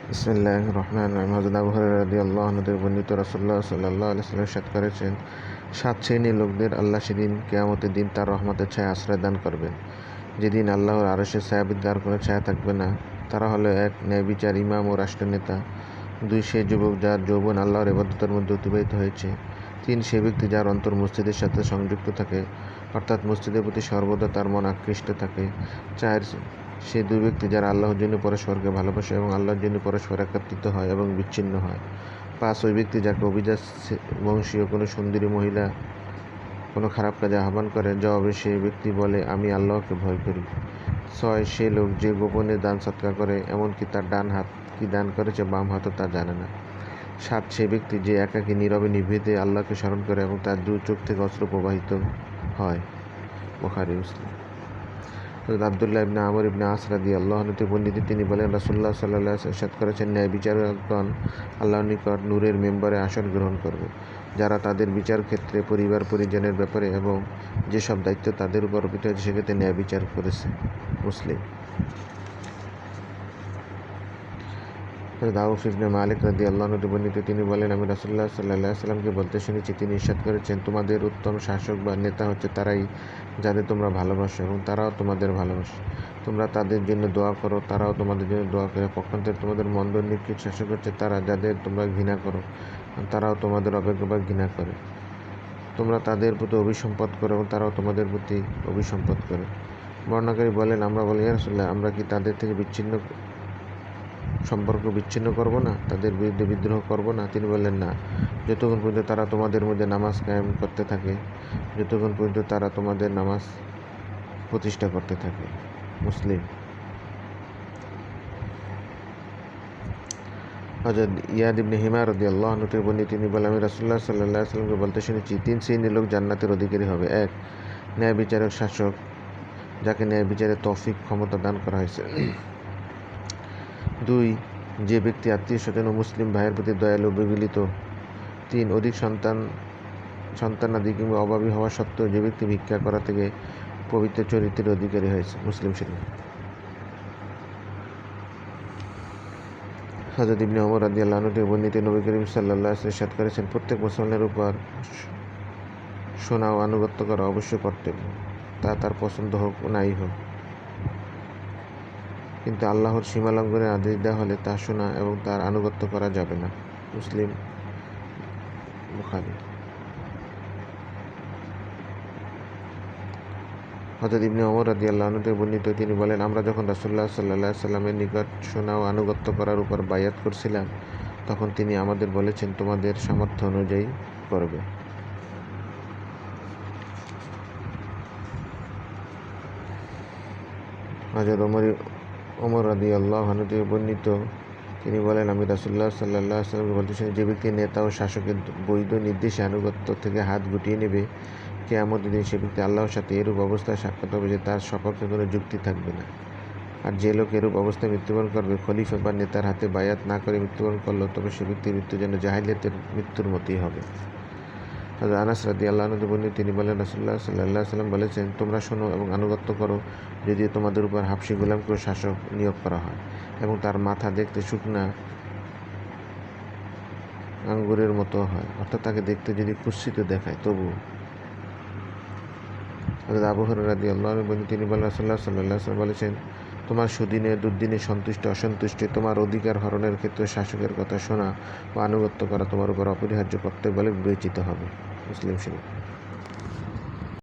বিসমিল্লাহির রহমানির রহিম। হযরত আবু হুরায়রা রাদিয়াল্লাহু আনহু থেকে বর্ণিত, রাসূলুল্লাহ সাল্লাল্লাহু আলাইহি ওয়াসাল্লাম ইরশাদ করেছেন, 7 শ্রেণীর লোকদের আল্লাহ সেদিন কিয়ামতের দিন তার রহমতের ছায়ায় আশ্রয় দান করবেন, যেদিন আল্লাহর আরশের ছায়া ব্যতীত আর কোনো ছায়া থাকবে না। তারা হলো: 1, ন্যায়বিচার ইমাম ও রাষ্ট্রনেতা; 2, সে যুবক যার যৌবন আল্লাহর ইবাদতের মধ্যে অতিবাহিত হয়েছে; 3, সে ব্যক্তি যার অন্তর মসজিদের সাথে সংযুক্ত থাকে, অর্থাৎ মসজিদের প্রতি সর্বদা তার মন আকৃষ্ট থাকে; 4, সে 2 ব্যক্তি যারা আল্লাহর জন্য পরস্পরকে ভালোবাসে এবং আল্লাহর জন্য পরস্পর একত্রিত হয় এবং বিচ্ছিন্ন হয়; 5, ওই ব্যক্তি যাকে অভিজাত বংশীয় কোনো সুন্দরী মহিলা কোনো খারাপ কাজে আহ্বান করে, জবাবে সে ব্যক্তি বলে, আমি আল্লাহকে ভয় করি; 6, সে লোক যে গোপনে দান সৎকার করে, এমনকি তার ডান হাত কি দান করেছে বাম হাতও তা জানে না; 7, সে ব্যক্তি যে একাকী নীরবে নিভৃতে আল্লাহকে স্মরণ করে এবং তার 2 চোখ থেকে অশ্রু প্রবাহিত হয়। বুখারী, মুসলিম। আব্দুল্লাহ ইবনে আমর ইবনে আস রাদিয়াল্লাহু আনহু থেকে বর্ণিত, তিনি বলেন, রাসূলুল্লাহ সাল্লাল্লাহু আলাইহি ওয়াসাল্লাম ইরশাদ করেছেন, ন্যায় বিচারকগণ আল্লাহর নিকট নূরের মেম্বারে আসন গ্রহণ করবে, যারা তাদের বিচার ক্ষেত্রে পরিবার পরিজনের ব্যাপারে এবং যেসব দায়িত্ব তাদের উপর অর্পিত হয়েছে সেক্ষেত্রে ন্যায় বিচার করেছে। মুসলিম। আউফ ইবনে মালিক রাদিয়াল্লাহু আনহু থেকে বর্ণিত, তিনি বলেন, আমি রাসূলুল্লাহ সাল্লাল্লাহু আলাইহি ওয়াসাল্লামকে বলতে শুনেছি, তিনি ইরশাদ করেছেন, তোমাদের উত্তম শাসক বা নেতা হচ্ছে তারাই যাদের তোমরা ভালোবাসো এবং তারাও তোমাদের ভালোবাসে। তোমরা তাদের জন্য দোয়া করো, তারাও তোমাদের জন্য দোয়া করে। পক্ষান্তরে তোমাদের মন্দ নিকৃষ্ট শাসক হচ্ছে তারা যাদের তোমরা ঘৃণা করো, তারাও তোমাদের অপেক্ষা বা ঘৃণা করে। তোমরা তাদের প্রতি অভিসম্পাত করো এবং তারাও তোমাদের প্রতি অভিসম্পাত করে। বর্ণনাকারী বলেন, আমরা বলি, ইয়া রাসূলুল্লাহ, আমরা কি তাদের থেকে সম্পর্ক বিচ্ছিন্ন করব না, তাদের বিরুদ্ধে বিদ্রোহ করব না? তিনি বললেন, না, যতক্ষণ পর্যন্ত তারা তোমাদের মধ্যে নামাজ কায়েম করতে থাকে, যতক্ষণ পর্যন্ত তারা তোমাদের নামাজ প্রতিষ্ঠা করতে থাকে। মুসলিম। হযরত ইয়াদ ইবনে হিমার রাদিয়াল্লাহু আনহু থেকে বর্ণিত, তিনি বলেন, আমি রাসূলুল্লাহ সাল্লাল্লাহু আলাইহি ওয়াসাল্লামকে বলতে শুনেছি, 3 শ্রেণীর লোক জান্নাতের অধিকারী হবে। 1, ন্যায় বিচারক শাসক, যাকে ন্যায় বিচারের তৌফিক ক্ষমতা দান করা হয়েছে। 2, যে ব্যক্তি আত্মীয় স্বজন ও মুসলিম ভাইয়ের প্রতি দয়ালু বিগলিত। 3, অধিক সন্তানাদি কিংবা অভাবী হওয়া সত্ত্বেও যে ব্যক্তি ভিক্ষা করা থেকে পবিত্র চরিত্রের অধিকারী হয়েছে। মুসলিম শরীফ। হযরত ইবনে ওমর রাদিয়াল্লাহু আনহু থেকে বর্ণিত, নবী করিম সাল্লাল্লাহু আলাইহি ওয়াসাল্লাম ইরশাদ করেছেন, প্রত্যেক মুসলমানের উপর শোনা ও আনুগত্য করা অবশ্যই কর্তব্য, তা তার পছন্দ হোক ও নাই হোক। কিন্তু আল্লাহর সীমা লঙ্ঘনের আদেশ দেওয়া হলে তা শোনা এবং তার আনুগত্য করা যাবে না। মুসলিম, বুখারী। হযরত ইবনে ওমর রাদিয়াল্লাহু আনহু থেকে বর্ণিত, তিনি বলেন, আমরা যখন রাসূলুল্লাহ সাল্লাল্লাহু আলাইহি ওয়াসাল্লামের নিকট শোনা ও আনুগত্য করার উপর বায়াত করছিলাম, তখন তিনি আমাদের বলেছেন, তোমাদের সামর্থ্য অনুযায়ী করবে। হযরত ওমর রাদিয়াল্লাহু আনহু থেকে বর্ণিত, তিনি বলেন, আমি রাসূলুল্লাহ সাল্লাল্লাহু আলাইহি ওয়াসাল্লামকে বলতে শুনি, যে ব্যক্তি নেতা ও শাসকের বৈধ নির্দেশে আনুগত্য থেকে হাত গুটিয়ে নেবে, কিয়ামতের দিন সে ব্যক্তি আল্লাহর সাথে এরূপ অবস্থায় সাক্ষাৎ হবে যে তার সপক্ষে কোনো যুক্তি থাকবে না। আর যে লোক এরূপ অবস্থায় মৃত্যুবরণ করবে, খলিফা বা নেতার হাতে বায়াত না করে মৃত্যুবরণ করলো, তবে সে ব্যক্তির মৃত্যু যেন জাহিলিয়াতের মৃত্যুর মতোই হবে। হযরত আনাস রাদিয়াল্লাহু আনহু বর্ণিত, তিনি বলেন, রাসূলুল্লাহ সাল্লাল্লাহু আলাইহি ওয়াসাল্লাম বলেছেন, তোমরা শোনো এবং আনুগত্য করো, যদিও তোমাদের উপর হাবশী গোলামকে শাসক নিয়োগ করা হয় এবং তার মাথা দেখতে শুকনা আঙ্গুরের মতো হয়, অর্থাৎ তাকে দেখতে যদি কুৎসিত দেখায় তবুও। হযরত আবু হুরায়রা রাদিয়াল্লাহু আনহু বর্ণিত, তিনি বলেন, রাসূলুল্লাহ সাল্লাল্লাহু আলাইহি ওয়াসাল্লাম বলেছেন, তোমার সুদিনে দুর্দিনে সন্তুষ্ট অসন্তুষ্টে তোমার অধিকার হরণের ক্ষেত্রে শাসকের কথা শোনা ও আনুগত্য করা তোমার উপর অপরিহার্য কর্তব্য বলে বিবেচিত হবে। মুসলিম শরীফ।